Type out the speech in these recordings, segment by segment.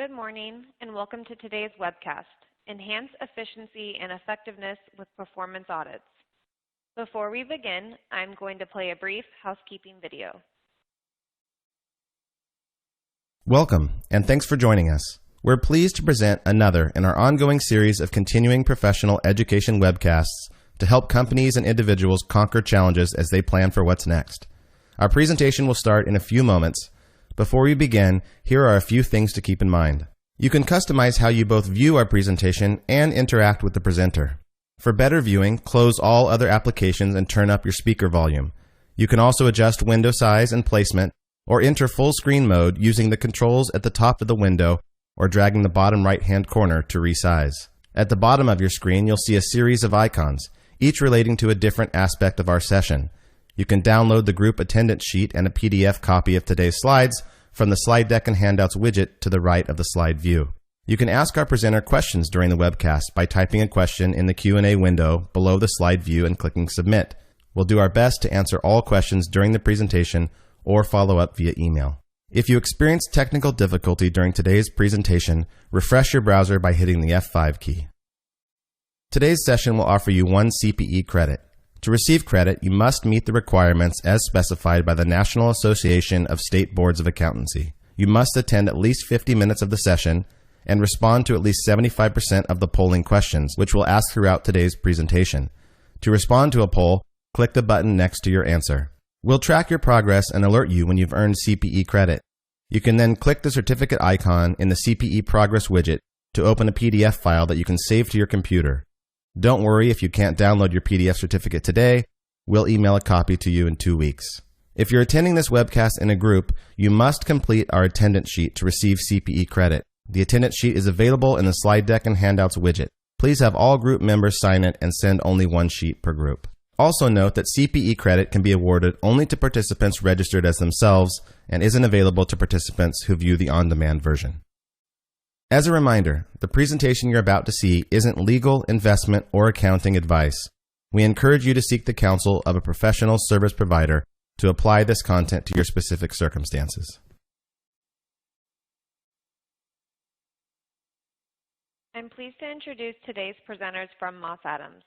Good morning and welcome to today's webcast, Enhance Efficiency and Effectiveness with Performance Audits. Before we begin, I'm going to play a brief housekeeping video. Welcome and thanks for joining us. We're pleased to present another in our ongoing series of continuing professional education webcasts to help companies and individuals conquer challenges as they plan for what's next. Our presentation will start in a few moments. Before we begin, here are a few things to keep in mind. You can customize how you both view our presentation and interact with the presenter. For better viewing, close all other applications and turn up your speaker volume. You can also adjust window size and placement or enter full screen mode using the controls at the top of the window or dragging the bottom right-hand corner to resize. At the bottom of your screen, you'll see a series of icons, each relating to a different aspect of our session. You can download the group attendance sheet and a PDF copy of today's slides from the slide deck and handouts widget to the right of the slide view. You can ask our presenter questions during the webcast by typing a question in the Q&A window below the slide view and clicking submit. We'll do our best to answer all questions during the presentation or follow up via email. If you experience technical difficulty during today's presentation, refresh your browser by hitting the F5 key. Today's session will offer you 1 CPE credit. To receive credit, you must meet the requirements as specified by the National Association of State Boards of Accountancy. You must attend at least 50 minutes of the session and respond to at least 75% of the polling questions, which we'll ask throughout today's presentation. To respond to a poll, click the button next to your answer. We'll track your progress and alert you when you've earned CPE credit. You can then click the certificate icon in the CPE Progress widget to open a PDF file that you can save to your computer. Don't worry if you can't download your PDF certificate today. We'll email a copy to you in 2 weeks. If you're attending this webcast in a group, you must complete our attendance sheet to receive CPE credit. The attendance sheet is available in the slide deck and handouts widget. Please have all group members sign it and send only 1 sheet per group. Also note that CPE credit can be awarded only to participants registered as themselves and isn't available to participants who view the on-demand version. As a reminder, the presentation you're about to see isn't legal, investment, or accounting advice. We encourage you to seek the counsel of a professional service provider to apply this content to your specific circumstances. I'm pleased to introduce today's presenters from Moss Adams.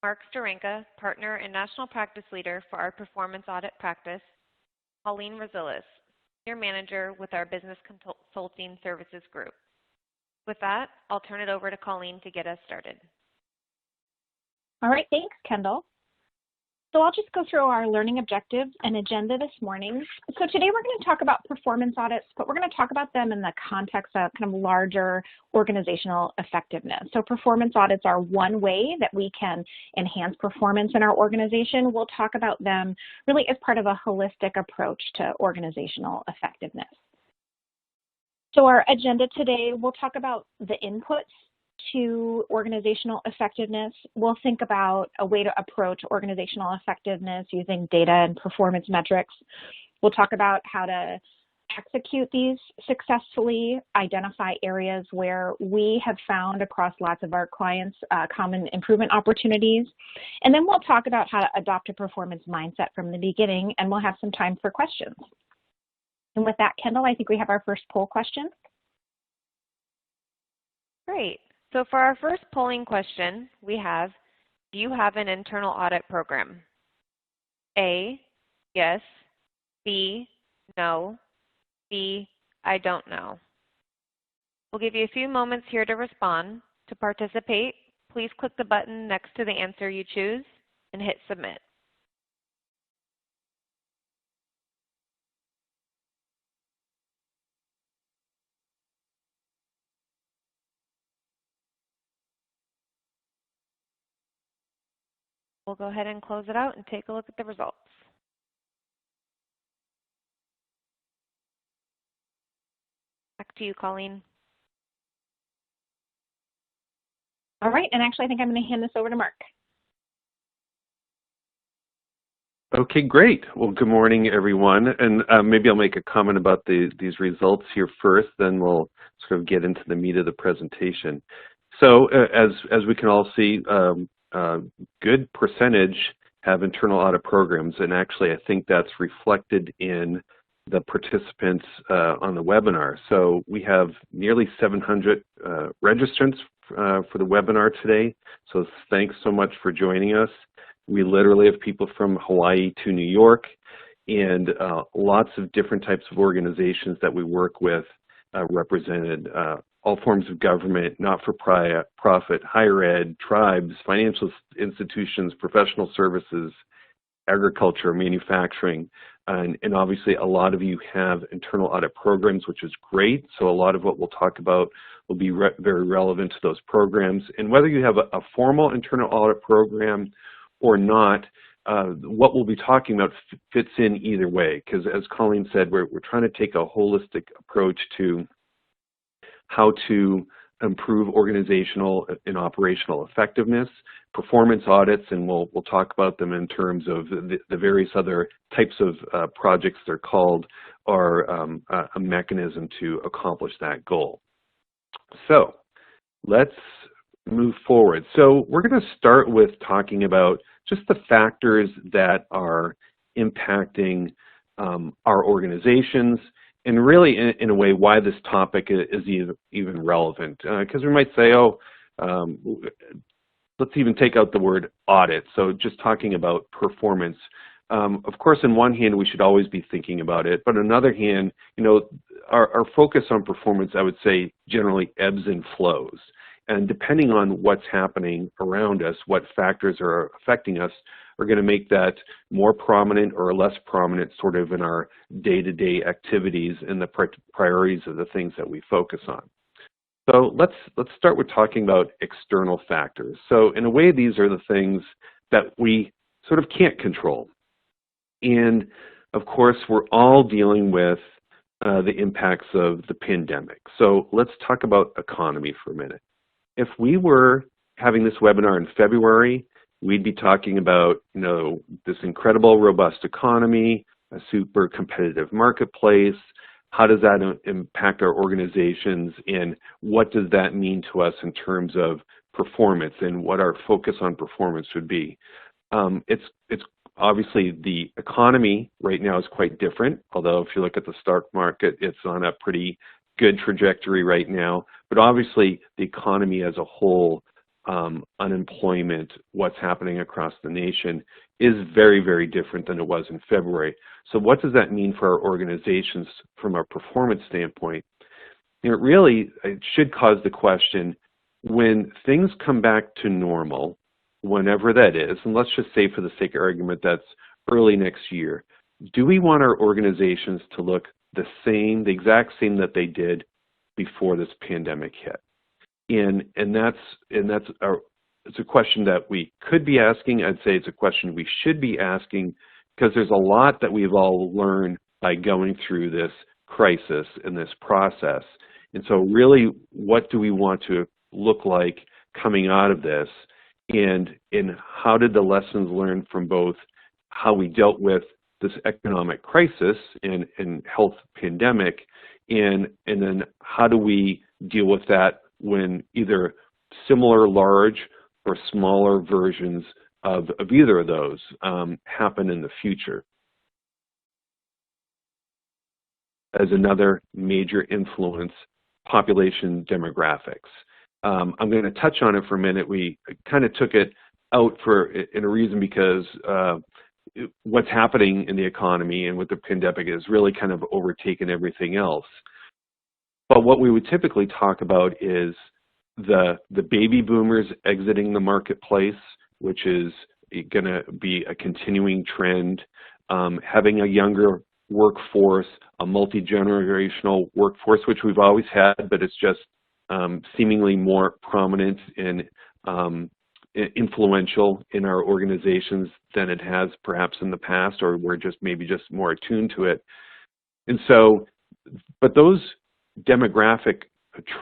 Mark Steranka, Partner and National Practice Leader for our Performance Audit Practice. Colleen Rozillis, Senior Manager with our Business Consulting Services Group. With that, I'll turn it over to Colleen to get us started. All right, thanks, Kendall. So I'll just go through our learning objectives and agenda this morning. So today we're going to talk about performance audits, but we're going to talk about them in the context of kind of larger organizational effectiveness. So performance audits are one way that we can enhance performance in our organization. We'll talk about them really as part of a holistic approach to organizational effectiveness. So our agenda today, we'll talk about the inputs to organizational effectiveness. We'll think about a way to approach organizational effectiveness using data and performance metrics. We'll talk about how to execute these successfully, identify areas where we have found across lots of our clients common improvement opportunities. And then we'll talk about how to adopt a performance mindset from the beginning, and we'll have some time for questions. And with that, Kendall, I think we have our first poll question. Great. So for our first polling question, we have, do you have an internal audit program? A, yes. B, no. C, I don't know. We'll give you a few moments here to respond. To participate, please click the button next to the answer you choose and hit submit. We'll go ahead and close it out and take a look at the results. Back to you, Colleen. All right, and actually I think I'm going to hand this over to Mark. Okay, great. Well, good morning, everyone. And maybe I'll make a comment about these results here first, then we'll sort of get into the meat of the presentation. So as we can all see, good percentage have internal audit programs, and actually I think that's reflected in the participants on the webinar. So we have nearly 700 registrants for the webinar today. So thanks so much for joining us. We literally have people from Hawaii to New York, and lots of different types of organizations that we work with represented, all forms of government, not-for-profit, higher ed, tribes, financial institutions, professional services, agriculture, manufacturing, and obviously a lot of you have internal audit programs, which is great. So a lot of what we'll talk about will be very relevant to those programs. And whether you have a formal internal audit program or not, what we'll be talking about fits in either way, because as Colleen said, we're trying to take a holistic approach to how to improve organizational and operational effectiveness. Performance audits, and we'll talk about them in terms of the various other types of projects they're called, are a mechanism to accomplish that goal. So let's move forward. So we're going to start with talking about just the factors that are impacting our organizations, and really in a way why this topic is even relevant. Because we might say, oh, let's even take out the word audit. So just talking about performance. Of course, on one hand, we should always be thinking about it, but on another hand, you know, our focus on performance, I would say, generally ebbs and flows. And depending on what's happening around us, what factors are affecting us, are going to make that more prominent or less prominent sort of in our day-to-day activities and the priorities of the things that we focus on. So let's start with talking about external factors. So in a way, these are the things that we sort of can't control. And of course, we're all dealing with the impacts of the pandemic. So let's talk about economy for a minute. If we were having this webinar in February, we'd be talking about, you know, this incredible, robust economy, a super competitive marketplace. How does that impact our organizations, and what does that mean to us in terms of performance and what our focus on performance would be? It's obviously the economy right now is quite different, although if you look at the stock market, it's on a pretty good trajectory right now. But obviously the economy as a whole, unemployment, what's happening across the nation is very, very different than it was in February. So what does that mean for our organizations from a performance standpoint? You know, it should cause the question, when things come back to normal, whenever that is, and let's just say for the sake of argument that's early next year, do we want our organizations to look the exact same that they did before this pandemic hit? It's a question that we could be asking. I'd say it's a question we should be asking, because there's a lot that we've all learned by going through this crisis and this process. And so really, what do we want to look like coming out of this? And how did the lessons learned from both how we dealt with this economic crisis and health pandemic, and then how do we deal with that when either similar large or smaller versions of either of those happen in the future? As another major influence, population demographics. I'm going to touch on it for a minute. We kind of took it out in a reason because what's happening in the economy and with the pandemic is really kind of overtaken everything else. But what we would typically talk about is the baby boomers exiting the marketplace, which is going to be a continuing trend, having a younger workforce, a multi-generational workforce, which we've always had, but it's just seemingly more prominent and influential in our organizations than it has perhaps in the past, or we're maybe just more attuned to it. And so, but those demographic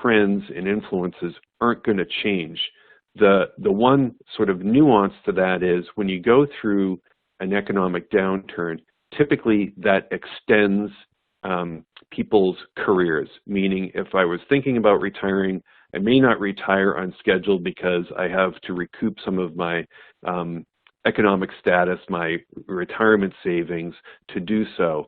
trends and influences aren't going to change. The one sort of nuance to that is when you go through an economic downturn, typically that extends people's careers, meaning if I was thinking about retiring, I may not retire on schedule because I have to recoup some of my economic status, my retirement savings to do so.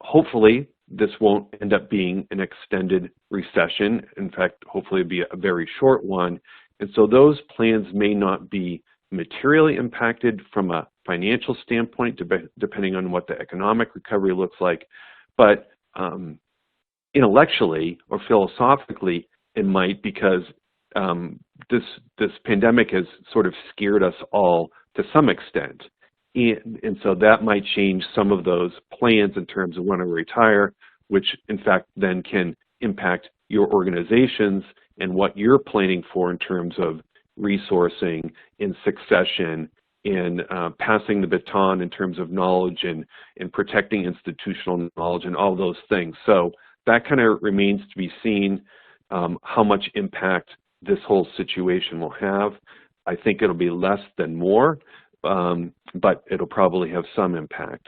hopefully, this won't end up being an extended recession. In fact, hopefully it'll be a very short one. And so those plans may not be materially impacted from a financial standpoint, depending on what the economic recovery looks like. But intellectually or philosophically, it might, because this pandemic has sort of scared us all to some extent. And so that might change some of those plans in terms of when to retire, which in fact then can impact your organizations and what you're planning for in terms of resourcing, in succession, in passing the baton in terms of knowledge and protecting institutional knowledge and all those things. So that kind of remains to be seen, how much impact this whole situation will have. I think it'll be less than more, but it'll probably have some impact.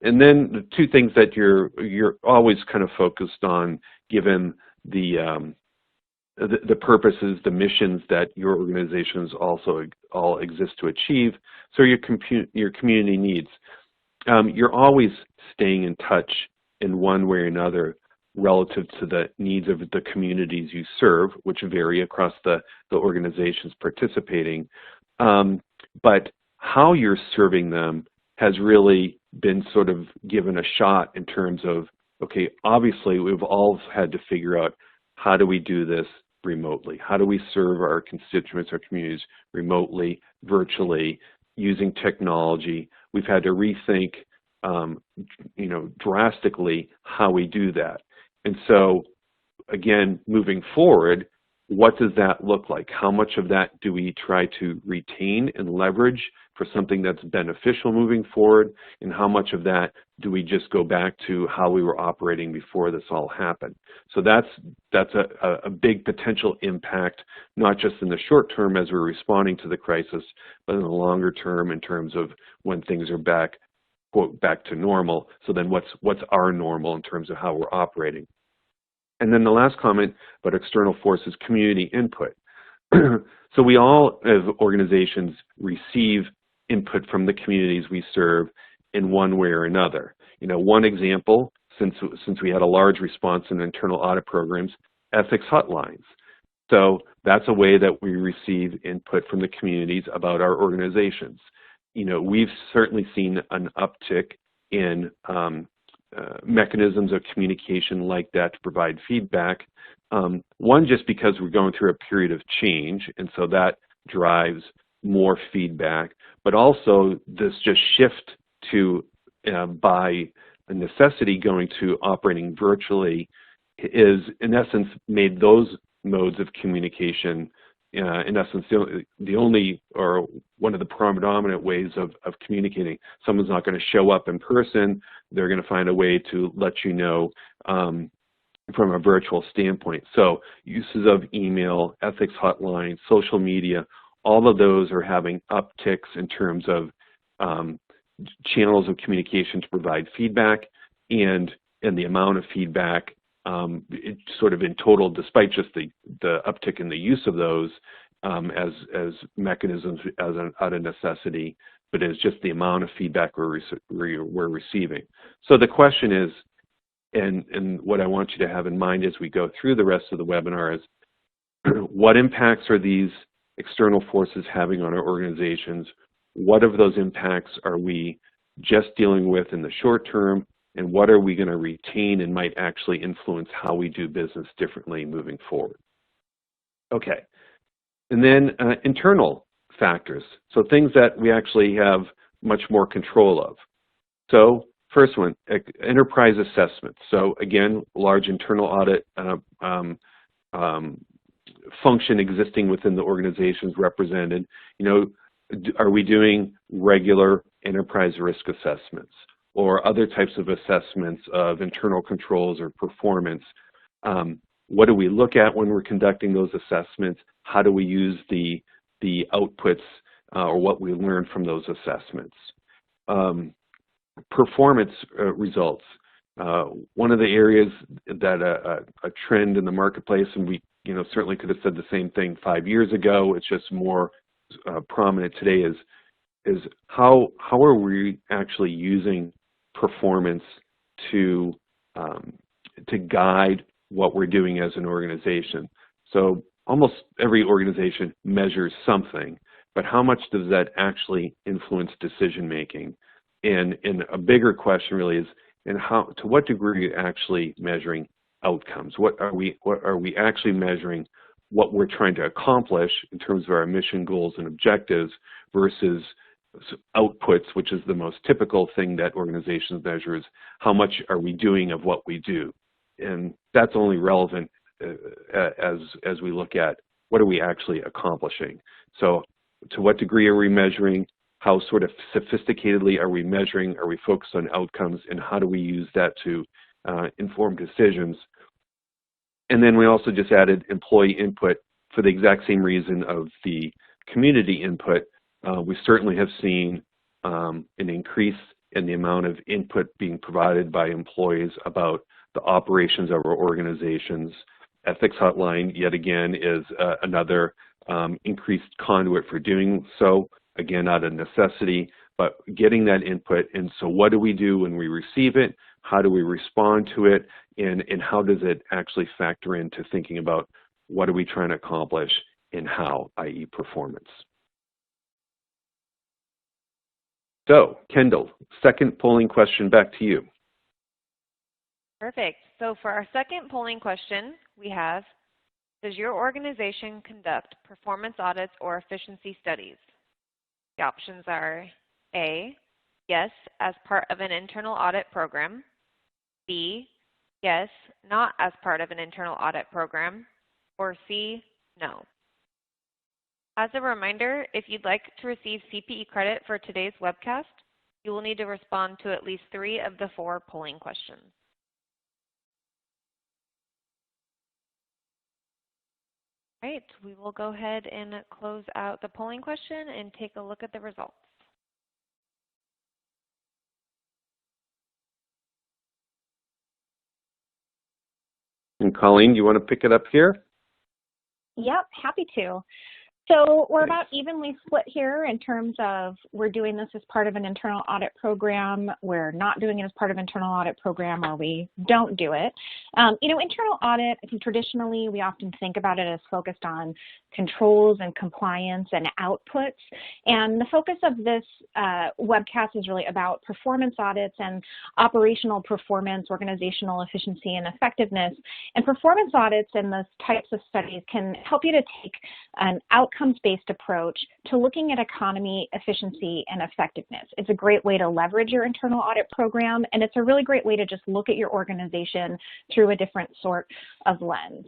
And then the two things that you're always kind of focused on, given the purposes, the missions that your organizations also all exist to achieve, so your community needs. You're always staying in touch in one way or another relative to the needs of the communities you serve, which vary across the organizations participating. But how you're serving them has really been sort of given a shot in terms of, okay, obviously we've all had to figure out, how do we do this remotely? How do we serve our constituents, our communities remotely, virtually, using technology? We've had to rethink, drastically how we do that. And so, again, moving forward, what does that look like? How much of that do we try to retain and leverage for something that's beneficial moving forward? And how much of that do we just go back to how we were operating before this all happened? So that's a big potential impact, not just in the short term as we're responding to the crisis, but in the longer term in terms of when things are back, quote, back to normal. So then what's our normal in terms of how we're operating? And then the last comment about external forces, community input. So we all, as organizations, receive input from the communities we serve in one way or another. One example, since we had a large response in internal audit programs, ethics hotlines. So that's a way that we receive input from the communities about our organizations. We've certainly seen an uptick in mechanisms of communication like that to provide feedback. One, just because we're going through a period of change, and so that drives more feedback, but also this just shift to, by necessity, going to operating virtually is, in essence, made those modes of communication, in essence, the only or one of the predominant ways of communicating. Someone's not going to show up in person. They're going to find a way to let you know from a virtual standpoint. So uses of email, ethics hotline, social media, all of those are having upticks in terms of channels of communication to provide feedback, and the amount of feedback sort of in total, despite just the uptick in the use of those as mechanisms out of necessity, but it's just the amount of feedback we're receiving. So the question is, and what I want you to have in mind as we go through the rest of the webinar is, what impacts are these external forces having on our organizations? What of those impacts are we just dealing with in the short term? And what are we going to retain and might actually influence how we do business differently moving forward? Okay, and then internal factors, so things that we actually have much more control of. So first one, enterprise assessment. So again, large internal audit function existing within the organizations represented. Are we doing regular enterprise risk assessments or other types of assessments of internal controls or performance? What do we look at when we're conducting those assessments? How do we use the outputs or what we learn from those assessments? Performance results. One of the areas that a trend in the marketplace, and we certainly could have said the same thing 5 years ago, it's just more prominent today, is how are we actually using performance to guide what we're doing as an organization. So almost every organization measures something, but how much does that actually influence decision making? And a bigger question really is, to what degree are you actually measuring outcomes? What are we actually measuring what we're trying to accomplish in terms of our mission, goals, and objectives versus outputs, which is the most typical thing that organizations measure, is how much are we doing of what we do? And that's only relevant as we look at what are we actually accomplishing. So to what degree are we measuring? How sort of sophisticatedly are we measuring? Are we focused on outcomes? And how do we use that to inform decisions? And then we also just added employee input for the exact same reason of the community input. We certainly have seen an increase in the amount of input being provided by employees about the operations of our organizations. Ethics Hotline, yet again, is another increased conduit for doing so. Again, not a necessity, but getting that input. And so what do we do when we receive it? How do we respond to it? And how does it actually factor into thinking about what are we trying to accomplish and how, i.e. performance? So, Kendall, second polling question, back to you. Perfect. So for our second polling question, we have, does your organization conduct performance audits or efficiency studies? The options are A, yes, as part of an internal audit program, B, yes, not as part of an internal audit program, or C, no. As a reminder, if you'd like to receive CPE credit for today's webcast, you will need to respond to at least 3 of the 4 polling questions. All right, we will go ahead and close out the polling question and take a look at the results. And Colleen, you want to pick it up here? Yep, happy to. So we're about evenly split here in terms of we're doing this as part of an internal audit program, we're not doing it as part of an internal audit program, or we don't do it. Internal audit, I think traditionally we often think about it as focused on controls and compliance and outputs. And the focus of this webcast is really about performance audits and operational performance, organizational efficiency, and effectiveness. And performance audits and those types of studies can help you to take an outcomes-based approach to looking at economy, efficiency, and effectiveness. It's a great way to leverage your internal audit program, and it's a really great way to just look at your organization through a different sort of lens.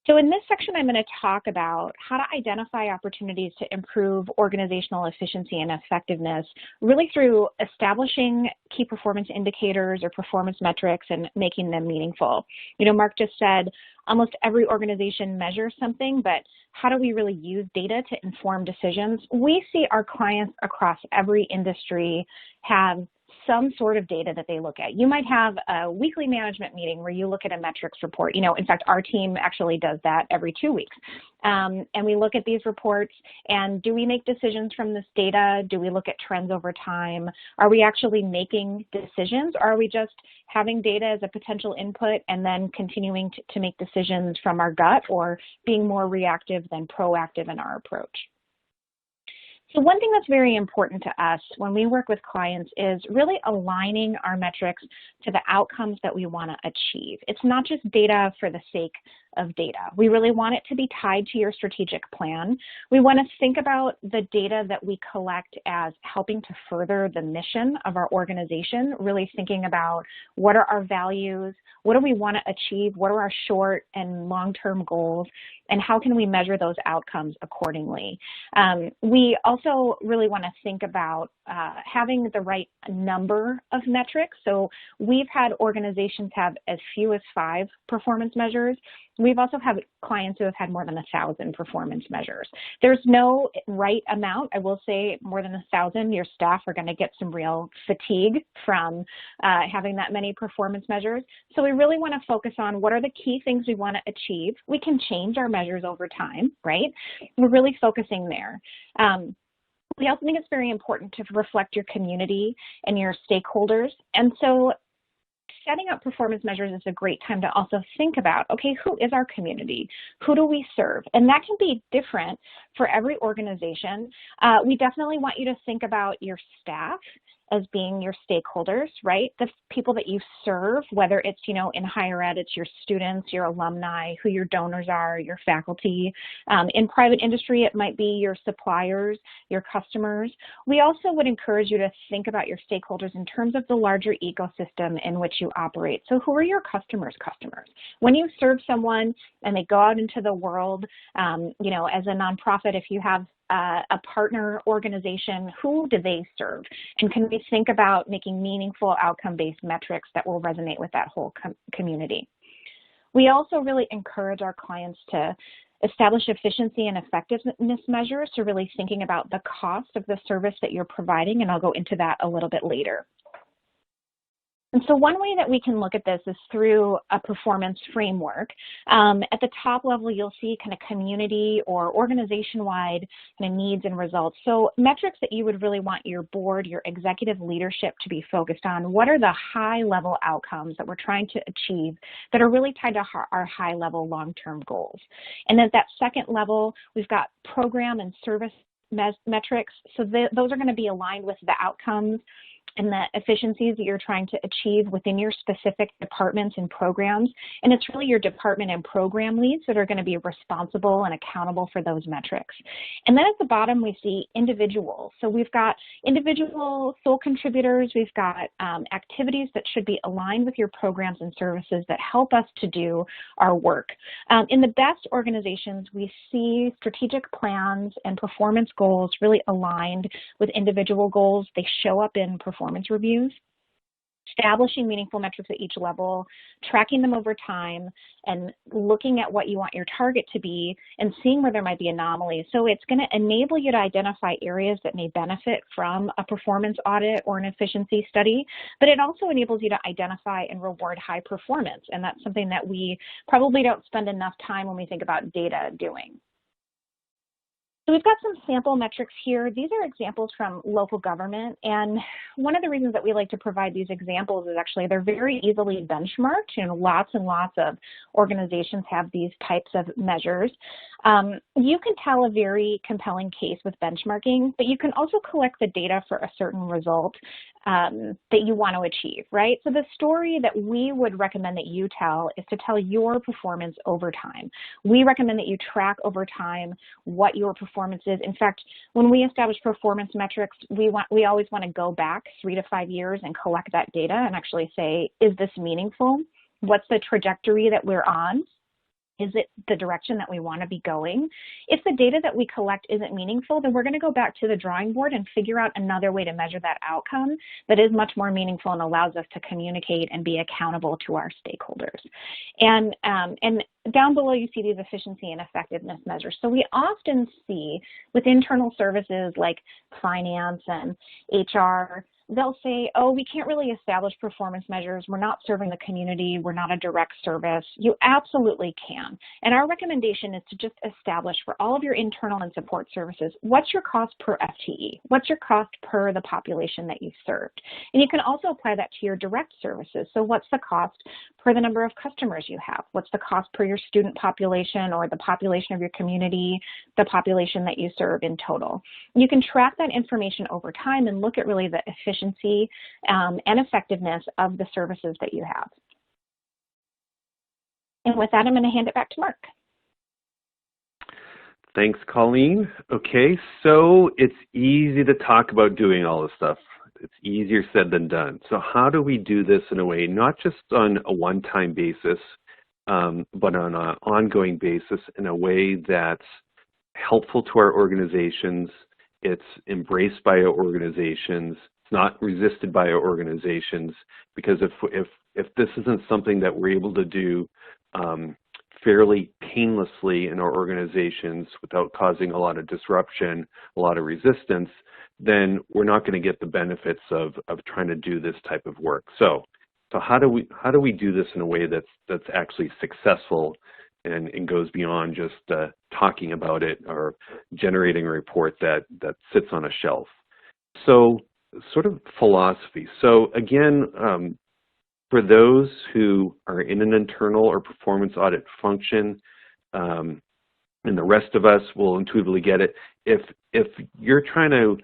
So in this section, I'm going to talk about how to identify opportunities to improve organizational efficiency and effectiveness, really through establishing key performance indicators or performance metrics and making them meaningful. Mark just said almost every organization measures something, but how do we really use data to inform decisions? We see our clients across every industry have some sort of data that they look at. You might have a weekly management meeting where you look at a metrics report. In fact, our team actually does that every 2 weeks. And we look at these reports, and do we make decisions from this data? Do we look at trends over time? Are we actually making decisions, or are we just having data as a potential input and then continuing to make decisions from our gut, or being more reactive than proactive in our approach? So one thing that's very important to us when we work with clients is really aligning our metrics to the outcomes that we want to achieve. It's not just data for the sake of data. We really want it to be tied to your strategic plan. We want to think about the data that we collect as helping to further the mission of our organization, really thinking about what are our values, what do we want to achieve, what are our short and long-term goals, and how can we measure those outcomes accordingly. We also really want to think about having the right number of metrics. So we've had organizations have as few as 5 performance measures. We've also had clients who have had more than 1,000 performance measures. There's no right amount. I will say more than 1,000, your staff are going to get some real fatigue from having that many performance measures. So we really want to focus on what are the key things we want to achieve. We can change our measures over time, right? We're really focusing there. We also think it's very important to reflect your community and your stakeholders. And so setting up performance measures is a great time to also think about, okay, who is our community? Who do we serve? And that can be different for every organization. We definitely want you to think about your staff as being your stakeholders, right? The people that you serve, whether it's, in higher ed, it's your students, your alumni, who your donors are, your faculty. In private industry, it might be your suppliers, your customers. We also would encourage you to think about your stakeholders in terms of the larger ecosystem in which you operate. So who are your customers' customers? When you serve someone and they go out into the world, as a nonprofit, if you have a partner organization, who do they serve? And can we think about making meaningful outcome-based metrics that will resonate with that whole community? We also really encourage our clients to establish efficiency and effectiveness measures, so really thinking about the cost of the service that you're providing, and I'll go into that a little bit later. And so one way that we can look at this is through a performance framework. At the top level, you'll see kind of community or organization-wide kind of needs and results. So metrics that you would really want your board, your executive leadership to be focused on. What are the high-level outcomes that we're trying to achieve that are really tied to our high-level long-term goals? And then at that second level, we've got program and service metrics. So those are going to be aligned with the outcomes and the efficiencies that you're trying to achieve within your specific departments and programs. And it's really your department and program leads that are going to be responsible and accountable for those metrics. And then at the bottom, we see individuals. So we've got individual sole contributors. We've got activities that should be aligned with your programs and services that help us to do our work. In the best organizations, we see strategic plans and performance goals really aligned with individual goals. They show up in performance reviews, establishing meaningful metrics at each level, tracking them over time, and looking at what you want your target to be and seeing where there might be anomalies. So it's going to enable you to identify areas that may benefit from a performance audit or an efficiency study, but it also enables you to identify and reward high performance. And that's something that we probably don't spend enough time when we think about data doing. So we've got some sample metrics here. These are examples from local government, and one of the reasons that we like to provide these examples is actually they're very easily benchmarked. Lots and lots of organizations have these types of measures. You can tell a very compelling case with benchmarking, but you can also collect the data for a certain result that you want to achieve, right? So the story that we would recommend that you tell is to tell your performance over time. We recommend that you track over time what your performance is. In fact, when we establish performance metrics, we always want to go back 3 to 5 years and collect that data and actually say, is this meaningful? What's the trajectory that we're on? Is it the direction that we want to be going? If the data that we collect isn't meaningful, then we're going to go back to the drawing board and figure out another way to measure that outcome that is much more meaningful and allows us to communicate and be accountable to our stakeholders. And down below, you see these efficiency and effectiveness measures. So we often see with internal services like finance and HR, they'll say, oh, we can't really establish performance measures. We're not serving the community. We're not a direct service. You absolutely can. And our recommendation is to just establish for all of your internal and support services, what's your cost per FTE? What's your cost per the population that you've served? And you can also apply that to your direct services. So what's the cost per the number of customers you have? What's the cost per your student population or the population of your community, the population that you serve in total? You can track that information over time and look at really the efficiency and effectiveness of the services that you have. And with that, I'm going to hand it back to Mark. Thanks, Colleen. Okay, so it's easy to talk about doing all this stuff. It's easier said than done. So how do we do this in a way, not just on a one-time basis, but on an ongoing basis in a way that's helpful to our organizations, it's embraced by our organizations, it's not resisted by our organizations, because if this isn't something that we're able to do fairly painlessly in our organizations without causing a lot of disruption, a lot of resistance, then we're not going to get the benefits of trying to do this type of work. So how do we do this in a way that's actually successful and goes beyond just talking about it or generating a report that sits on a shelf. So sort of philosophy. So again, for those who are in an internal or performance audit function, and the rest of us will intuitively get it, if you're trying to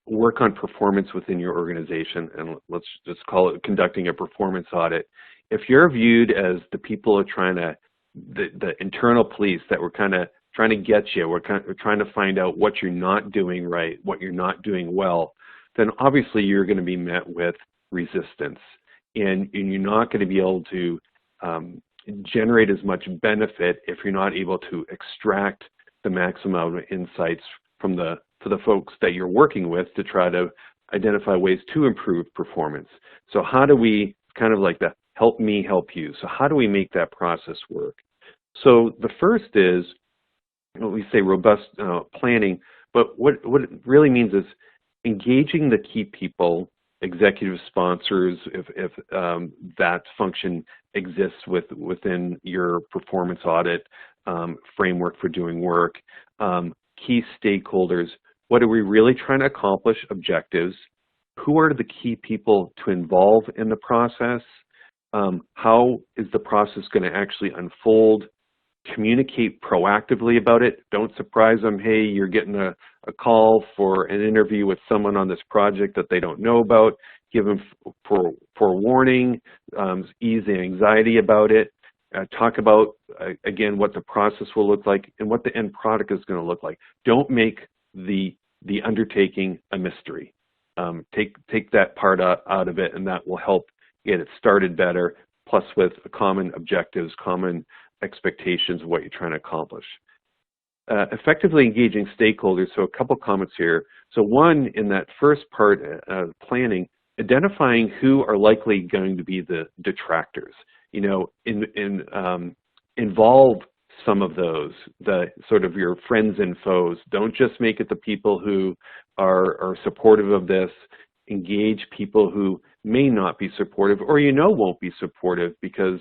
work on performance within your organization, and let's just call it conducting a performance audit, if you're viewed as the people who are trying to, the internal police that we're kind of trying to get you, we're trying to find out what you're not doing right, what you're not doing well, then obviously you're going to be met with resistance. And you're not going to be able to generate as much benefit if you're not able to extract the maximum amount of insights from the folks that you're working with to try to identify ways to improve performance. So how do we, kind of like the help me help you, so how do we make that process work? So the first is, we say robust planning, but what it really means is engaging the key people, executive sponsors, if that function exists within your performance audit framework for doing work, key stakeholders. What are we really trying to accomplish? Objectives. Who are the key people to involve in the process? How is the process going to actually unfold? Communicate proactively about it. Don't surprise them. Hey, you're getting a call for an interview with someone on this project that they don't know about. Give them forewarning, ease the anxiety about it. Talk about, again, what the process will look like and what the end product is going to look like. Don't make the undertaking a mystery. Take that part out of it, and that will help get it started better, plus with common objectives, common expectations of what you're trying to accomplish. Effectively engaging stakeholders, so a couple comments here. So one, in that first part of planning, identifying who are likely going to be the detractors. You know, involve some of those, the sort of your friends and foes. Don't just make it the people who are supportive of this. Engage people who may not be supportive or won't be supportive, because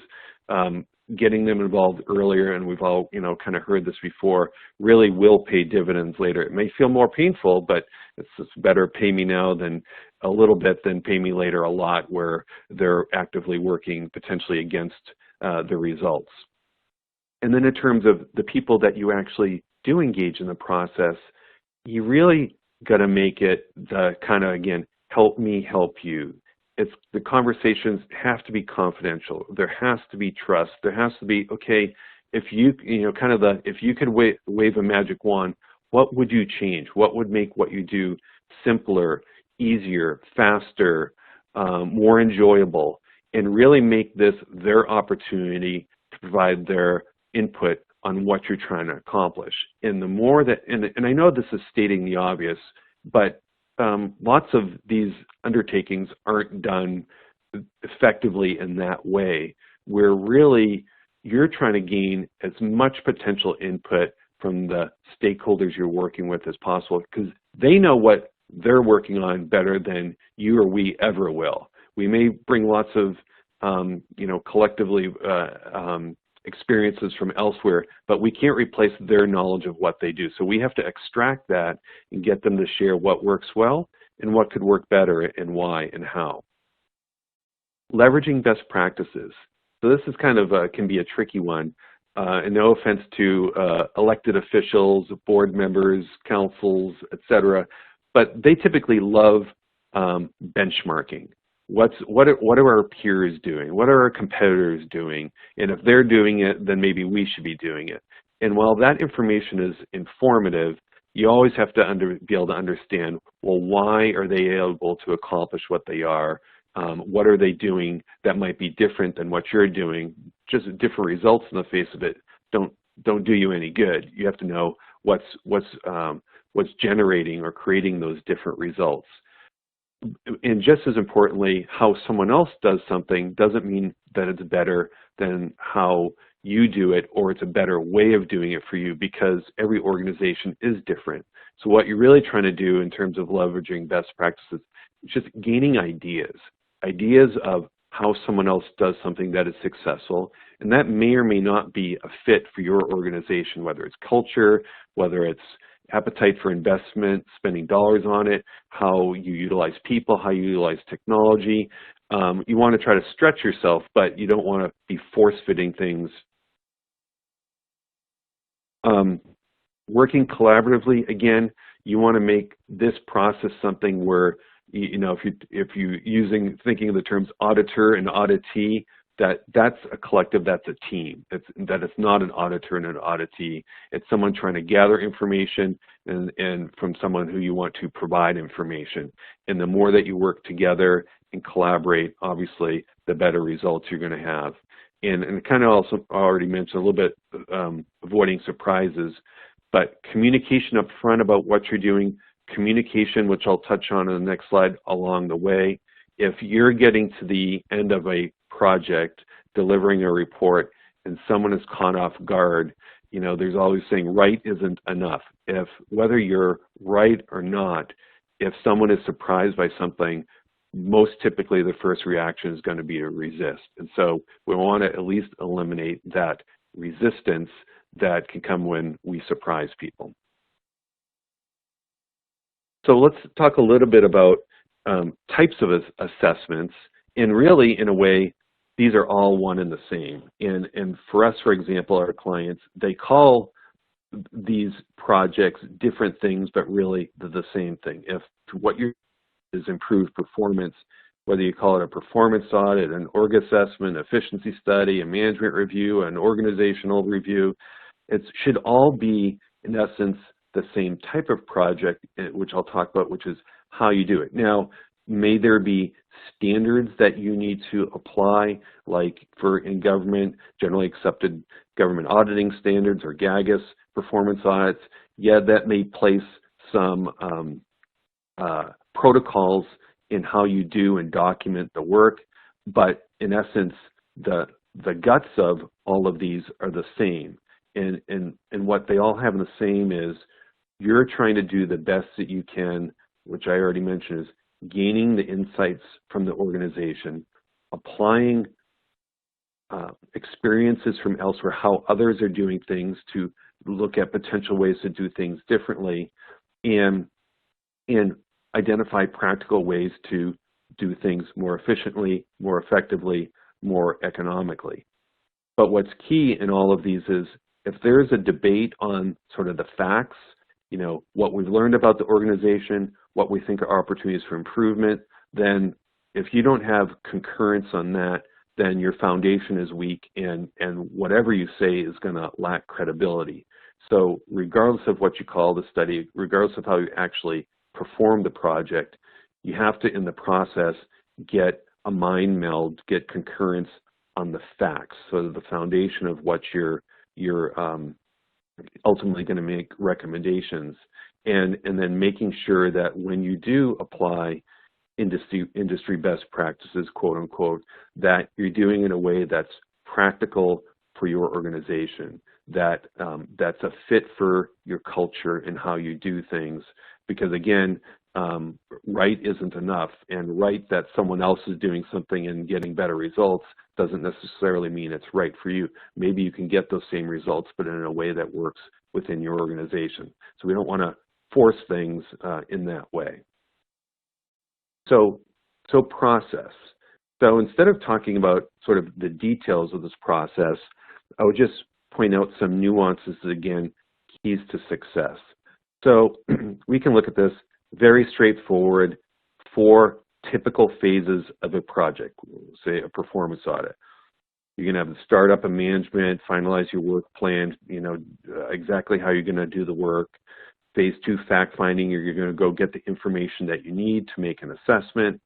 getting them involved earlier, and we've all kind of heard this before, really will pay dividends later. It may feel more painful, but it's better pay me now than a little bit than pay me later a lot, where they're actively working potentially against the results. And then in terms of the people that you actually do engage in the process, you really got to make it the kind of, again, help me help you. The conversations have to be confidential. There has to be trust. There has to be, okay, if if you could wave a magic wand, what would you change? What would make what you do simpler, easier, faster, more enjoyable, and really make this their opportunity to provide their input on what you're trying to accomplish. And the more that, and I know this is stating the obvious, but lots of these undertakings aren't done effectively in that way, where really you're trying to gain as much potential input from the stakeholders you're working with as possible, because they know what they're working on better than you or we ever will. We may bring lots of, collectively experiences from elsewhere, but we can't replace their knowledge of what they do. So we have to extract that and get them to share what works well and what could work better and why and how. Leveraging best practices. So this is kind of can be a tricky one. And no offense to elected officials, board members, councils, etc., but they typically love benchmarking. What are our peers doing? What are our competitors doing? And if they're doing it, then maybe we should be doing it. And while that information is informative, you always have to be able to understand, well, why are they able to accomplish what they are? What are they doing that might be different than what you're doing? Just different results in the face of it don't do you any good. You have to know what's generating or creating those different results. And just as importantly, how someone else does something doesn't mean that it's better than how you do it, or it's a better way of doing it for you, because every organization is different. So what you're really trying to do in terms of leveraging best practices is just gaining ideas of how someone else does something that is successful, and that may or may not be a fit for your organization, whether it's culture, whether it's appetite for investment, spending dollars on it, how you utilize people, how you utilize technology. You want to try to stretch yourself, but you don't want to be force-fitting things. Working collaboratively, again, you want to make this process something where, you know, if you thinking of the terms auditor and auditee, that's a collective, that's a team. That it's not an auditor and an auditee. It's someone trying to gather information and from someone who you want to provide information. And the more that you work together and collaborate, obviously, the better results you're going to have. And kind of also already mentioned a little bit avoiding surprises, but communication up front about what you're doing, communication, which I'll touch on in the next slide, along the way. If you're getting to the end of a project, delivering a report, and someone is caught off guard, you know, there's always saying right isn't enough. If whether you're right or not, if someone is surprised by something, most typically the first reaction is going to be to resist. And so we want to at least eliminate that resistance that can come when we surprise people. So let's talk a little bit about types of assessments. And really, in a way, these are all one and the same. And for us, for example, our clients, they call these projects different things, but really they're the same thing. If what you're is improved performance, whether you call it a performance audit, an org assessment, efficiency study, a management review, an organizational review, it should all be, in essence, the same type of project, which I'll talk about, which is how you do it. Now, may there be standards that you need to apply, like in government, generally accepted government auditing standards or GAGAS performance audits? Yeah, that may place some protocols in how you do and document the work, but in essence, the guts of all of these are the same. And what they all have in the same is you're trying to do the best that you can, which I already mentioned, is gaining the insights from the organization, applying experiences from elsewhere, how others are doing things to look at potential ways to do things differently, and identify practical ways to do things more efficiently, more effectively, more economically. But what's key in all of these is if there's a debate on sort of the facts, you know, what we've learned about the organization, what we think are opportunities for improvement, then if you don't have concurrence on that, then your foundation is weak and whatever you say is going to lack credibility. So regardless of what you call the study, regardless of how you actually perform the project, you have to, in the process, get a mind meld, get concurrence on the facts, so that the foundation of what you're ultimately going to make recommendations, and then making sure that when you do apply industry best practices, quote unquote, that you're doing it in a way that's practical for your organization, that that's a fit for your culture and how you do things. Because again, right isn't enough, and right that someone else is doing something and getting better results doesn't necessarily mean it's right for you. Maybe you can get those same results, but in a way that works within your organization. So we don't want to force things in that way. So process. So instead of talking about sort of the details of this process, I would just point out some nuances that, again, keys to success. So we can look at this very straightforward, 4 typical phases of a project, say a performance audit. You're going to have the startup of management, finalize your work plan, you know, exactly how you're going to do the work. Phase 2, fact finding, you're going to go get the information that you need to make an assessment.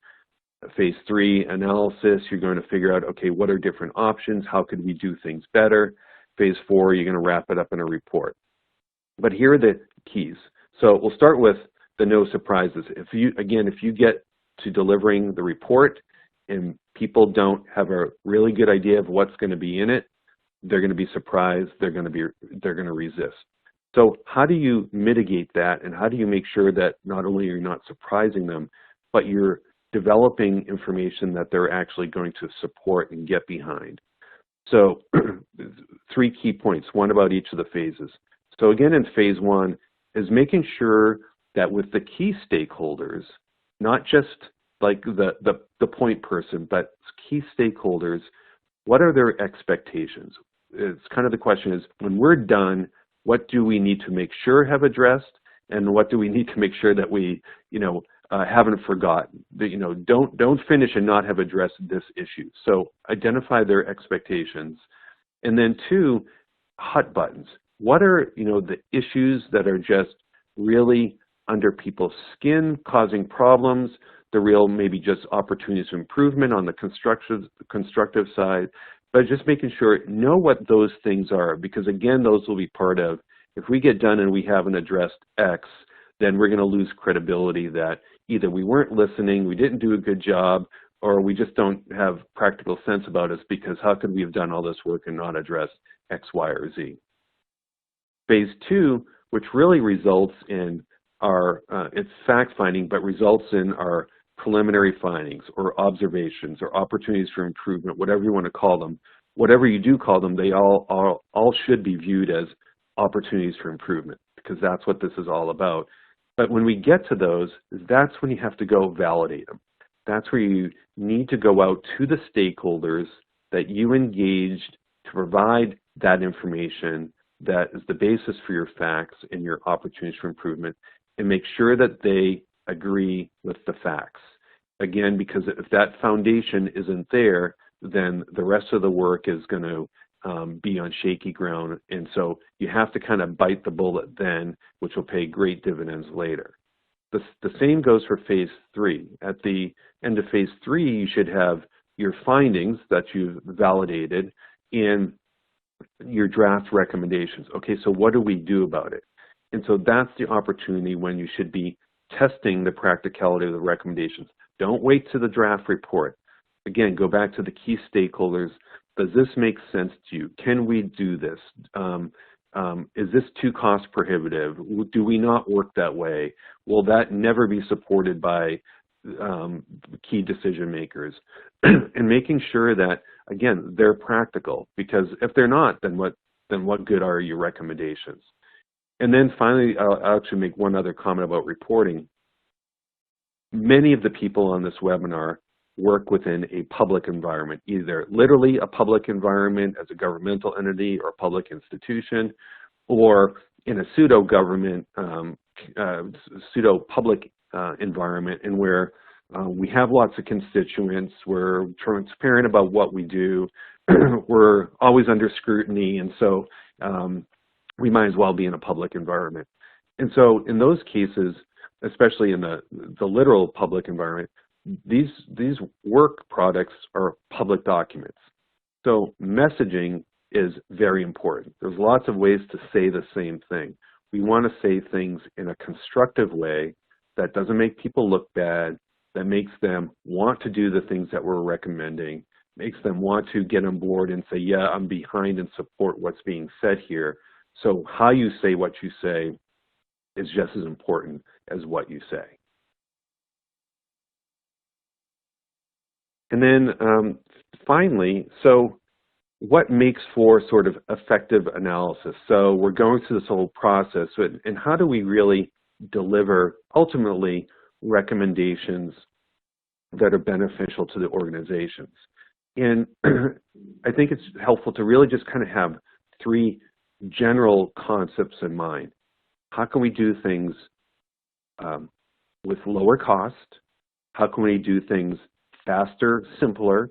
Phase 3, analysis, you're going to figure out, okay, what are different options? How could we do things better? Phase 4, you're going to wrap it up in a report. But here are the keys. So we'll start with the no surprises. If you get to delivering the report and people don't have a really good idea of what's going to be in it, they're going to be surprised, they're going to resist. So how do you mitigate that, and how do you make sure that not only you're not surprising them, but you're developing information that they're actually going to support and get behind. So 3 key points, one about each of the phases. So again, in phase 1 is making sure that with the key stakeholders, not just like the point person, but key stakeholders, what are their expectations? It's kind of the question is, when we're done, what do we need to make sure have addressed, and what do we need to make sure that we, haven't forgotten? That, don't finish and not have addressed this issue. So identify their expectations, and then 2, hot buttons. What are the issues that are just really under people's skin, causing problems? The real maybe just opportunities for improvement on the constructive side, but just making sure know what those things are, because again, those will be part of, if we get done and we haven't addressed X, then we're going to lose credibility that either we weren't listening, we didn't do a good job, or we just don't have practical sense about us, because how could we have done all this work and not address X, Y, or Z? Phase 2, which really results in our, it's fact-finding, but results in our preliminary findings or observations or opportunities for improvement, whatever you want to call them. Whatever you do call them, they all should be viewed as opportunities for improvement, because that's what this is all about. But when we get to those, that's when you have to go validate them. That's where you need to go out to the stakeholders that you engaged to provide that information that is the basis for your facts and your opportunities for improvement, and make sure that they agree with the facts. Again, because if that foundation isn't there, then the rest of the work is going to be on shaky ground. And so you have to kind of bite the bullet then, which will pay great dividends later. The same goes for phase 3. At the end of phase 3, you should have your findings that you've validated in your draft recommendations. Okay, so what do we do about it? And so that's the opportunity when you should be testing the practicality of the recommendations. Don't wait to the draft report. Again, go back to the key stakeholders. Does this make sense to you? Can we do this? Is this too cost prohibitive? Do we not work that way? Will that never be supported by key decision makers? And making sure that, again, they're practical, because if they're not, then what good are your recommendations? And then finally, I'll actually make one other comment about reporting. Many of the people on this webinar work within a public environment, either literally a public environment as a governmental entity or public institution, or in a pseudo-government, pseudo-public environment, in where we have lots of constituents, we're transparent about what we do, we're always under scrutiny, and so we might as well be in a public environment. And so in those cases, especially in the literal public environment, these work products are public documents. So messaging is very important. There's lots of ways to say the same thing. We want to say things in a constructive way that doesn't make people look bad, that makes them want to do the things that we're recommending, makes them want to get on board and say, yeah, I'm behind and support what's being said here. So how you say what you say is just as important as what you say. And then finally, so what makes for sort of effective analysis? So we're going through this whole process, and how do we really deliver, ultimately, recommendations that are beneficial to the organizations? And I think it's helpful to really just kind of have 3 general concepts in mind. How can we do things with lower cost? How can we do things faster, simpler?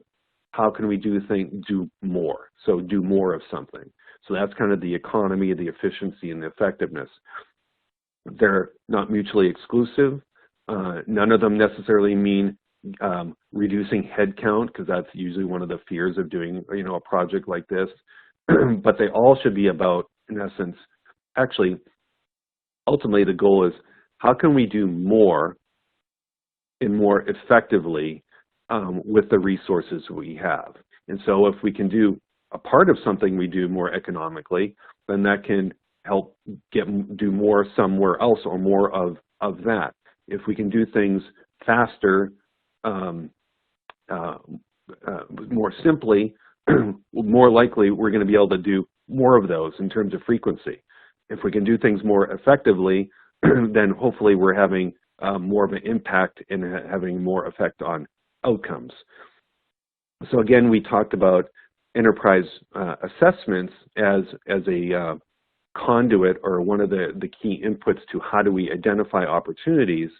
How can we do more? So do more of something. So that's kind of the economy, the efficiency, and the effectiveness. They're not mutually exclusive. None of them necessarily mean reducing headcount, because that's usually one of the fears of doing a project like this. But they all should be about, in essence, actually, ultimately the goal is how can we do more and more effectively with the resources we have. And so if we can do a part of something we do more economically, then that can help do more somewhere else, or more of that. If we can do things faster more simply, more likely we're going to be able to do more of those in terms of frequency. If we can do things more effectively, then hopefully we're having more of an impact and having more effect on outcomes. So again, we talked about enterprise assessments as a conduit, or one of the key inputs to how do we identify opportunities.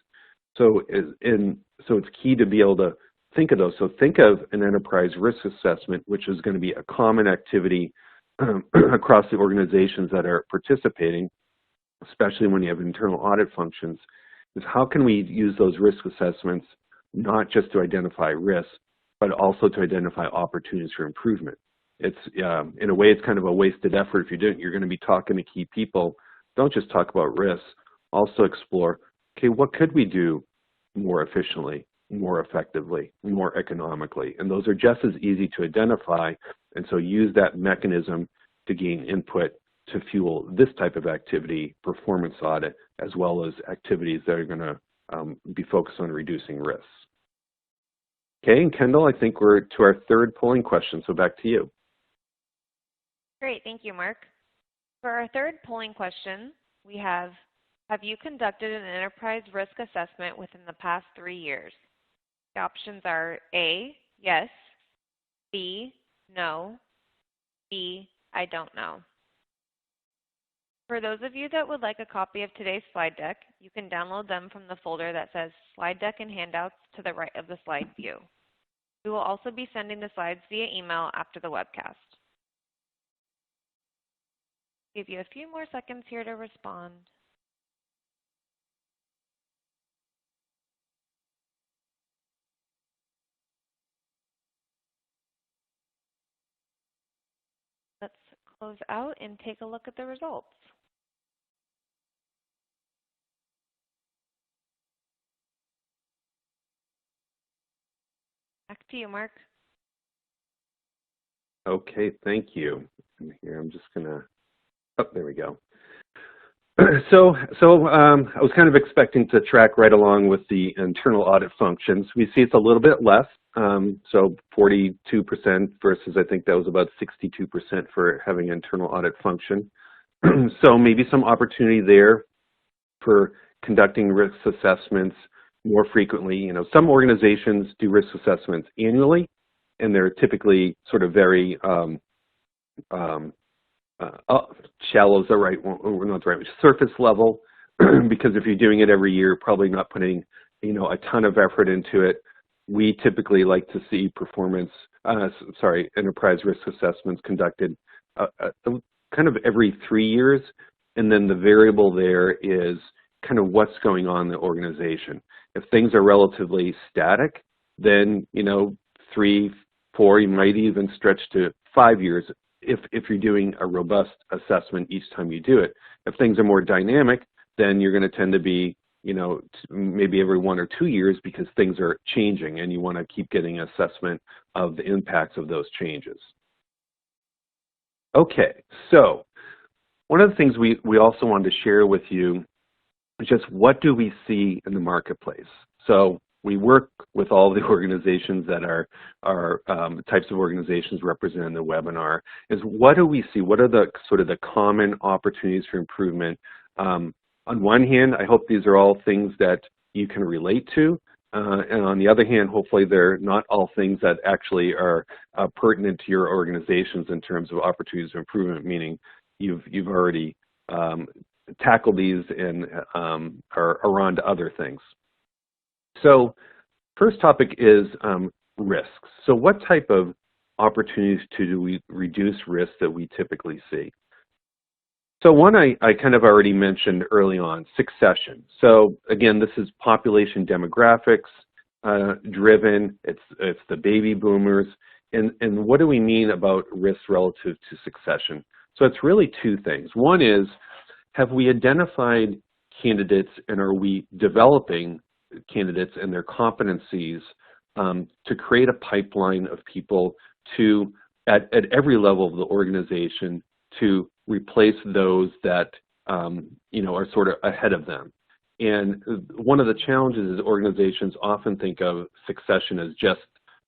So it's key to be able to think of those. So think of an enterprise risk assessment, which is going to be a common activity across the organizations that are participating, especially when you have internal audit functions, is how can we use those risk assessments not just to identify risks, but also to identify opportunities for improvement. It's in a way, it's kind of a wasted effort if you don't. You're going to be talking to key people. Don't just talk about risks. Also explore, okay, what could we do more efficiently, more effectively, more economically? And those are just as easy to identify. And so use that mechanism to gain input to fuel this type of activity, performance audit, as well as activities that are going to be focused on reducing risks. Okay, and Kendall, I think we're to our third polling question, so back to you. Great, thank you, Mark. For our third polling question, we have you conducted an enterprise risk assessment within the past 3 years? The options are A, yes, B, no, C, I don't know. For those of you that would like a copy of today's slide deck, you can download them from the folder that says Slide Deck and Handouts to the right of the slide view. We will also be sending the slides via email after the webcast. Give you a few more seconds here to respond. Let's close out and take a look at the results. Back to you, Mark. Okay, thank you. Here, I'm just gonna, oh, there we go. So I was kind of expecting to track right along with the internal audit functions. We see it's a little bit less, so 42% versus I think that was about 62% for having internal audit function. So maybe some opportunity there for conducting risk assessments more frequently. You know, some organizations do risk assessments annually, and they're typically sort of very shallow is the right one, or not the right, surface level, because if you're doing it every year, probably not putting, you know, a ton of effort into it. We typically like to see enterprise risk assessments conducted kind of every 3 years, and then the variable there is kind of what's going on in the organization. If things are relatively static, then, you know, 3, 4, you might even stretch to 5 years if you're doing a robust assessment each time you do it. If things are more dynamic, then you're going to tend to be, you know, maybe every 1 or 2 years, because things are changing and you want to keep getting an assessment of the impacts of those changes. Okay, so one of the things we also wanted to share with you is just what do we see in the marketplace. So we work with all the organizations that are types of organizations represented in the webinar. Is what do we see? What are the sort of the common opportunities for improvement? On one hand, I hope these are all things that you can relate to. And on the other hand, hopefully they're not all things that actually are pertinent to your organizations in terms of opportunities for improvement, meaning you've already tackled these and are on to other things. So first topic is risks. So what type of opportunities do we reduce risk that we typically see? So one I kind of already mentioned early on, succession. So again, this is population demographics driven. It's the baby boomers. And what do we mean about risk relative to succession? So it's really two things. One is, have we identified candidates and are we developing candidates and their competencies to create a pipeline of people to, at every level of the organization, to replace those that you know, are sort of ahead of them. And one of the challenges is organizations often think of succession as just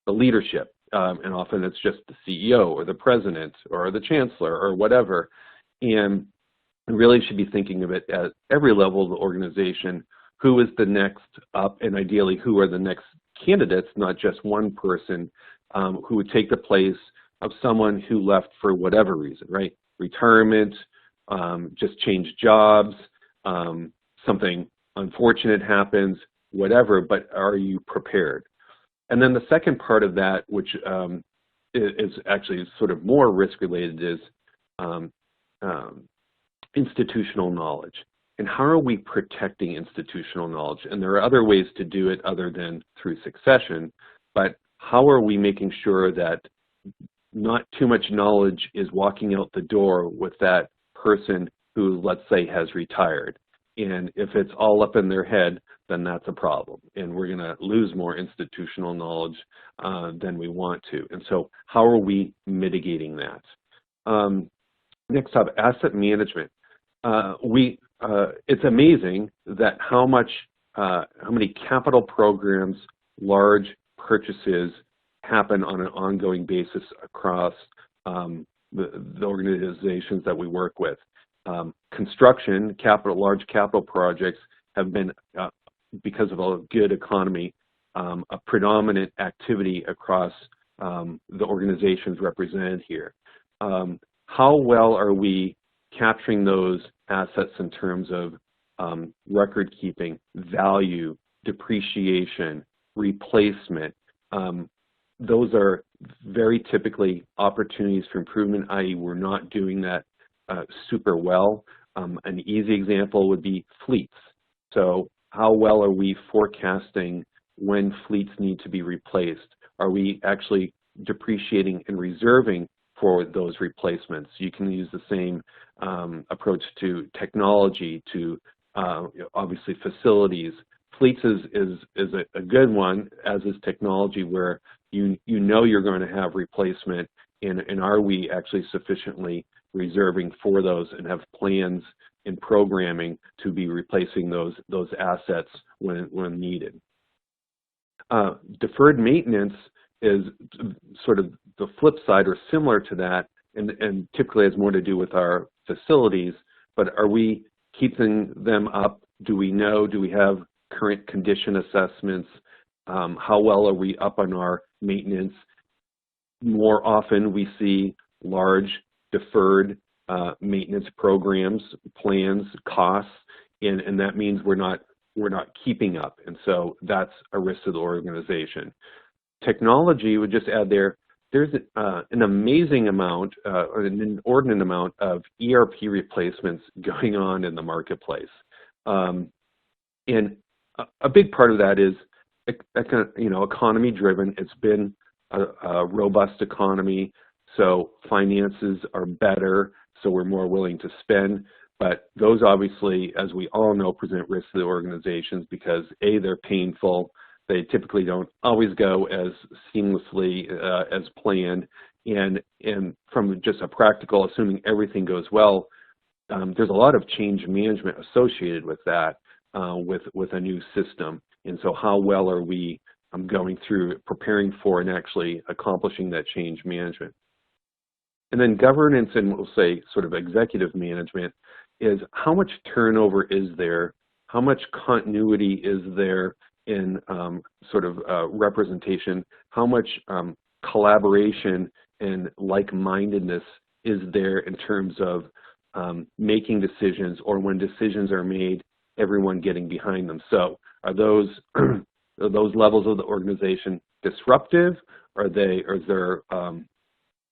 the leadership, and often it's just the CEO or the president or the chancellor or whatever. And we really should be thinking of it at every level of the organization. Who is the next up, and ideally who are the next candidates, not just one person who would take the place of someone who left for whatever reason, right? Retirement, just changed jobs, something unfortunate happens, whatever, but are you prepared? And then the second part of that, which is actually sort of more risk-related, is institutional knowledge. And how are we protecting institutional knowledge? And there are other ways to do it other than through succession, but how are we making sure that not too much knowledge is walking out the door with that person who, let's say, has retired? And if it's all up in their head, then that's a problem. And we're going to lose more institutional knowledge than we want to. And so how are we mitigating that? Next up, asset management. It's amazing that how many capital programs, large purchases happen on an ongoing basis across the organizations that we work with. Construction, large capital projects have been, because of a good economy, a predominant activity across the organizations represented here. How well are we capturing those assets in terms of record keeping, value, depreciation, replacement? Those are very typically opportunities for improvement, i.e. we're not doing that super well. An easy example would be fleets. So how well are we forecasting when fleets need to be replaced? Are we actually depreciating and reserving for those replacements? You can use the same approach to technology, to obviously facilities. Fleets is a good one, as is technology, where you know you're going to have replacement, and are we actually sufficiently reserving for those and have plans and programming to be replacing those assets when needed. Deferred maintenance is sort of the flip side or similar to that, and typically has more to do with our facilities, but are we keeping them up? Do we know? Do we have current condition assessments? How well are we up on our maintenance? More often we see large deferred maintenance programs, plans, costs, and that means we're not keeping up, and so that's a risk to the organization. Technology would just add there's an amazing amount, an inordinate amount of ERP replacements going on in the marketplace, and a big part of that is economy driven. It's been a robust economy, so finances are better, so we're more willing to spend. But those obviously, as we all know, present risks to the organizations because A, they're painful, they typically don't always go as seamlessly as planned, and from just a practical, assuming everything goes well, there's a lot of change management associated with that, with a new system. And so how well are we going through preparing for and actually accomplishing that change management? And then governance, and we'll say sort of executive management, is how much turnover is there? How much continuity is there in sort of representation? How much collaboration and like-mindedness is there in terms of making decisions, or when decisions are made, everyone getting behind them? So are those levels of the organization disruptive? Is there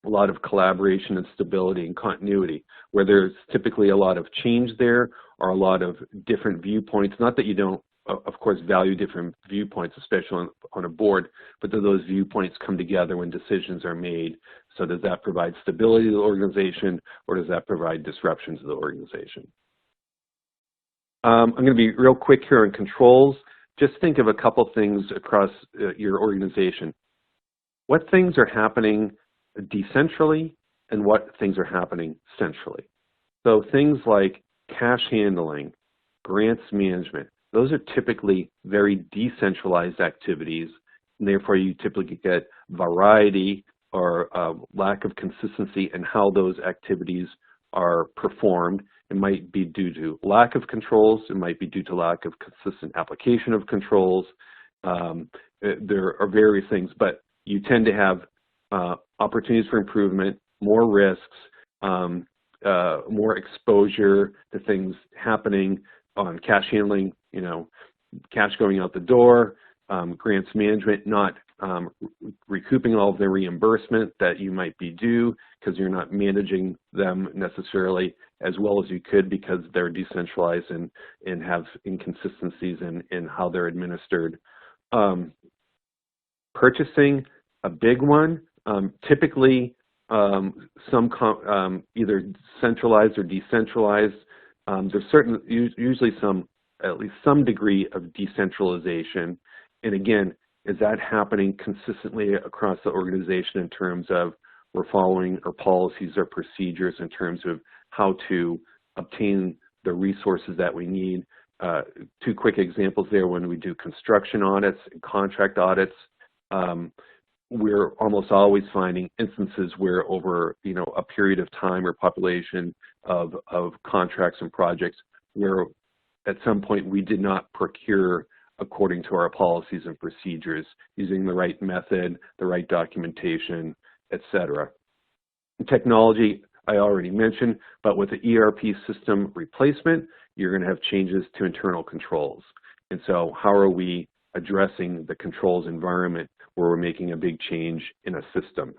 a lot of collaboration and stability and continuity, where there's typically a lot of change there, or a lot of different viewpoints? Not that you don't, of course, value different viewpoints, especially on a board, but do those viewpoints come together when decisions are made? So does that provide stability to the organization, or does that provide disruption to the organization? I'm going to be real quick here on controls. Just think of a couple things across your organization. What things are happening decentrally and what things are happening centrally? So things like cash handling, grants management, those are typically very decentralized activities, and therefore you typically get variety or lack of consistency in how those activities are performed. It might be due to lack of controls. It might be due to lack of consistent application of controls. There are various things, but you tend to have opportunities for improvement, more risks, more exposure to things happening on cash handling, cash going out the door, grants management not recouping all of the reimbursement that you might be due because you're not managing them necessarily as well as you could because they're decentralized and have inconsistencies in how they're administered. Purchasing, a big one, typically some either centralized or decentralized. There's usually at least some degree of decentralization. And again, is that happening consistently across the organization in terms of we're following our policies or procedures in terms of how to obtain the resources that we need? Two quick examples there: when we do construction audits and contract audits, we're almost always finding instances where over a period of time or population of contracts and projects where at some point we did not procure according to our policies and procedures, using the right method, the right documentation, etc. Technology, I already mentioned, but with the ERP system replacement, you're going to have changes to internal controls. And so how are we addressing the controls environment where we're making a big change in a system?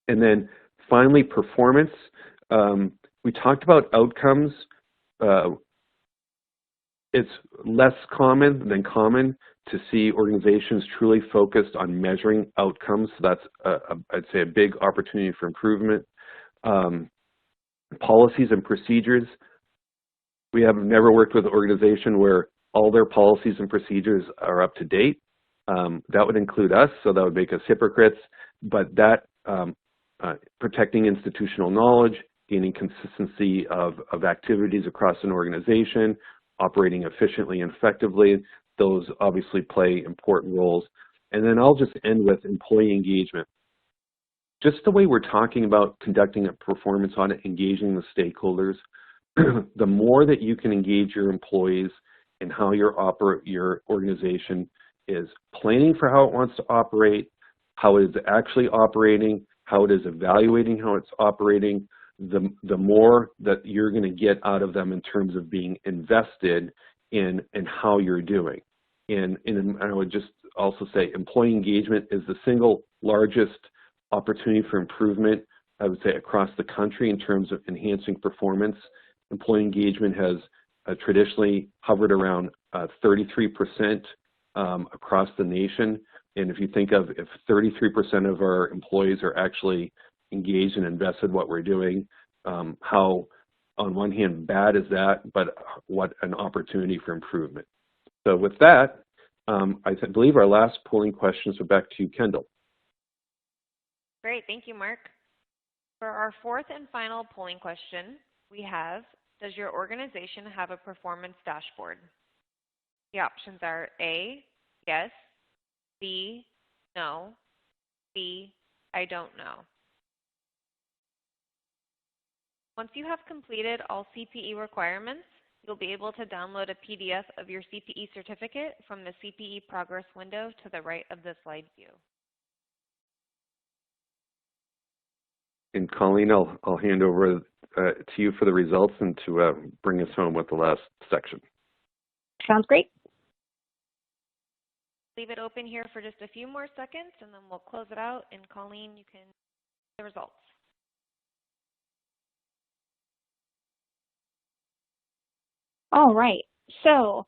And then finally, performance. We talked about outcomes. It's less common than common to see organizations truly focused on measuring outcomes. So that's, I'd say, a big opportunity for improvement. Policies and procedures. We have never worked with an organization where all their policies and procedures are up to date. That would include us, so that would make us hypocrites. But that protecting institutional knowledge, gaining consistency of activities across an organization, operating efficiently and effectively, those obviously play important roles. And then I'll just end with employee engagement. Just the way we're talking about conducting a performance audit, engaging the stakeholders, the more that you can engage your employees in how your organization is planning for how it wants to operate, how it is actually operating, how it is evaluating how it's operating, the more that you're going to get out of them in terms of being invested in how you're doing. And I would just also say employee engagement is the single largest opportunity for improvement, I would say, across the country in terms of enhancing performance. Employee engagement has traditionally hovered around 33% across the nation. And if you think of if 33% of our employees are actually engaged and invested in what we're doing, how on one hand bad is that, but what an opportunity for improvement. So with that, I believe our last polling questions are back to you, Kendall. Great, thank you, Mark. For our fourth and final polling question, we have, does your organization have a performance dashboard? The options are A, yes, B, no, C, I don't know. Once you have completed all CPE requirements, you'll be able to download a PDF of your CPE certificate from the CPE progress window to the right of the slide view. And Colleen, I'll hand over to you for the results and to bring us home with the last section. Sounds great. Leave it open here for just a few more seconds, and then we'll close it out. And Colleen, you can see the results. All right. So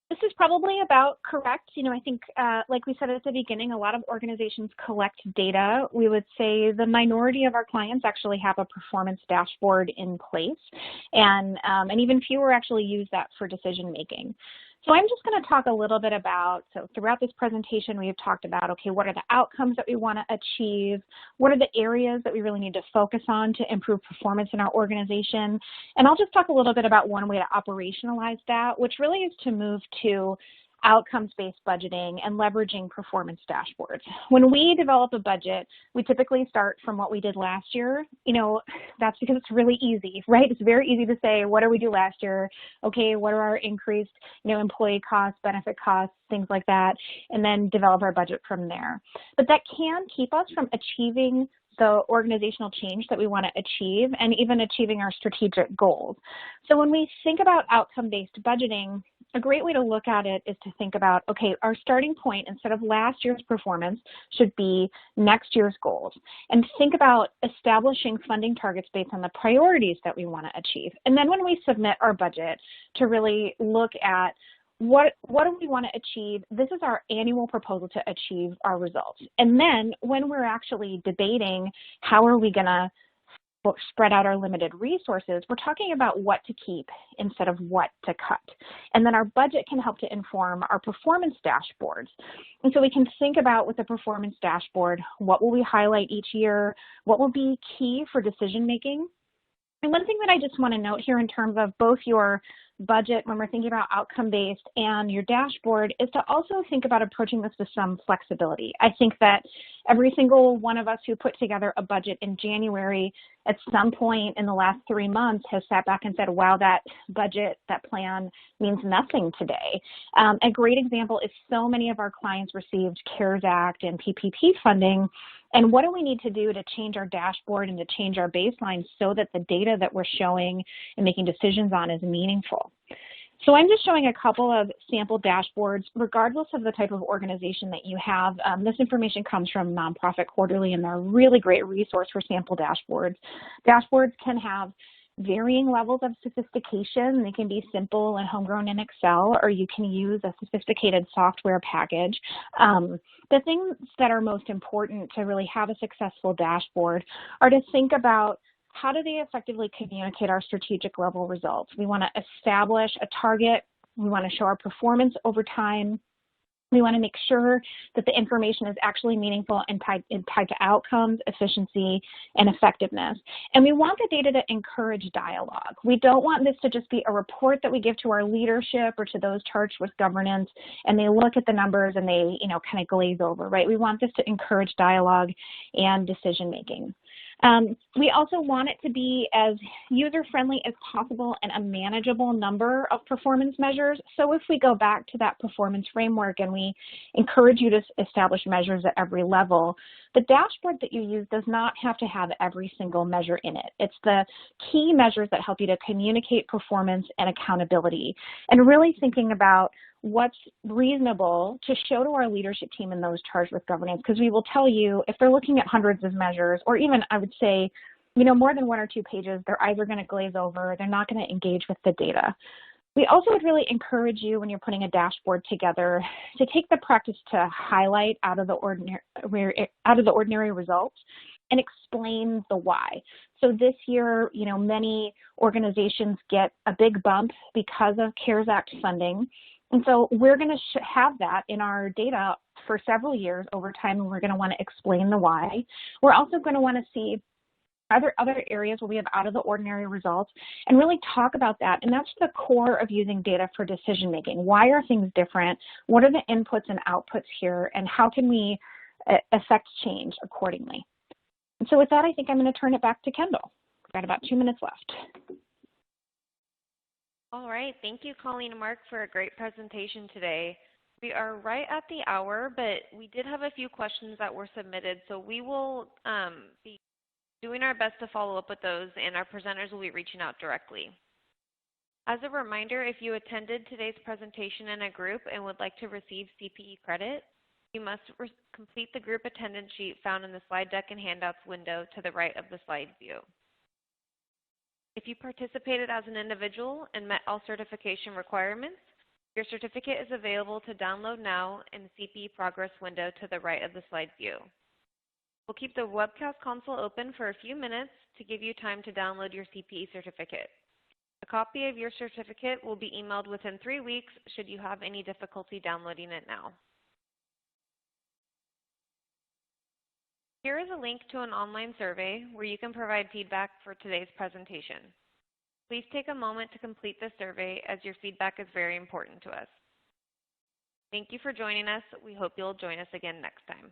this is probably about correct. I think, like we said at the beginning, a lot of organizations collect data. We would say the minority of our clients actually have a performance dashboard in place, and even fewer actually use that for decision making. So I'm just going to talk a little bit about, so throughout this presentation, we've talked about, okay, what are the outcomes that we want to achieve? What are the areas that we really need to focus on to improve performance in our organization? And I'll just talk a little bit about one way to operationalize that, which really is to move to outcomes-based budgeting and leveraging performance dashboards. When we develop a budget, we typically start from what we did last year. You know, that's because it's really easy, right? It's very easy to say, what did we do last year? Okay, what are our increased, employee costs, benefit costs, things like that, and then develop our budget from there. But that can keep us from achieving the organizational change that we want to achieve and even achieving our strategic goals. So when we think about outcome-based budgeting, a great way to look at it is to think about, okay, our starting point instead of last year's performance should be next year's goals. And think about establishing funding targets based on the priorities that we want to achieve. And then when we submit our budget, to really look at what do we want to achieve? This is our annual proposal to achieve our results. And then when we're actually debating how are we going to spread out our limited resources, we're talking about what to keep instead of what to cut. And then our budget can help to inform our performance dashboards. And so we can think about with the performance dashboard, what will we highlight each year? What will be key for decision making? And one thing that I just want to note here in terms of both your budget when we're thinking about outcome-based and your dashboard is to also think about approaching this with some flexibility. I think that every single one of us who put together a budget in January at some point in the last 3 months has sat back and said, wow, that budget, that plan means nothing today. A great example is so many of our clients received CARES Act and PPP funding. And what do we need to do to change our dashboard and to change our baseline so that the data that we're showing and making decisions on is meaningful? So I'm just showing a couple of sample dashboards, regardless of the type of organization that you have. This information comes from Nonprofit Quarterly, and they're a really great resource for sample dashboards. Dashboards can have varying levels of sophistication. They can be simple and homegrown in Excel, or you can use a sophisticated software package. The things that are most important to really have a successful dashboard are to think about how do they effectively communicate our strategic level results. We want to establish a target. We want to show our performance over time. We want to make sure that the information is actually meaningful and tied to outcomes, efficiency, and effectiveness. And we want the data to encourage dialogue. We don't want this to just be a report that we give to our leadership or to those charged with governance, and they look at the numbers and they, kind of glaze over, right? We want this to encourage dialogue and decision making. We also want it to be as user-friendly as possible and a manageable number of performance measures. So if we go back to that performance framework and we encourage you to establish measures at every level, the dashboard that you use does not have to have every single measure in it. It's the key measures that help you to communicate performance and accountability, and really thinking about what's reasonable to show to our leadership team and those charged with governance, because we will tell you if they're looking at hundreds of measures, or even I would say, more than 1 or 2 pages, their eyes are going to glaze over, they're not going to engage with the data. We also would really encourage you when you're putting a dashboard together to take the practice to highlight out of the ordinary results and explain the why. So this year, many organizations get a big bump because of CARES Act funding. And so we're going to have that in our data for several years over time, and we're going to want to explain the why. We're also going to want to see, are there other areas where we have out of the ordinary results, and really talk about that. And that's the core of using data for decision making. Why are things different? What are the inputs and outputs here? And how can we affect change accordingly? And so with that, I think I'm going to turn it back to Kendall. We've got about 2 minutes left. All right. Thank you, Colleen and Mark, for a great presentation today. We are right at the hour, but we did have a few questions that were submitted, so we will be doing our best to follow up with those, and our presenters will be reaching out directly. As a reminder, if you attended today's presentation in a group and would like to receive CPE credit, you must complete the group attendance sheet found in the slide deck and handouts window to the right of the slide view. If you participated as an individual and met all certification requirements, your certificate is available to download now in the CPE progress window to the right of the slide view. We'll keep the webcast console open for a few minutes to give you time to download your CPE certificate. The copy of your certificate will be emailed within 3 weeks should you have any difficulty downloading it now. Here is a link to an online survey where you can provide feedback for today's presentation. Please take a moment to complete the survey as your feedback is very important to us. Thank you for joining us. We hope you'll join us again next time.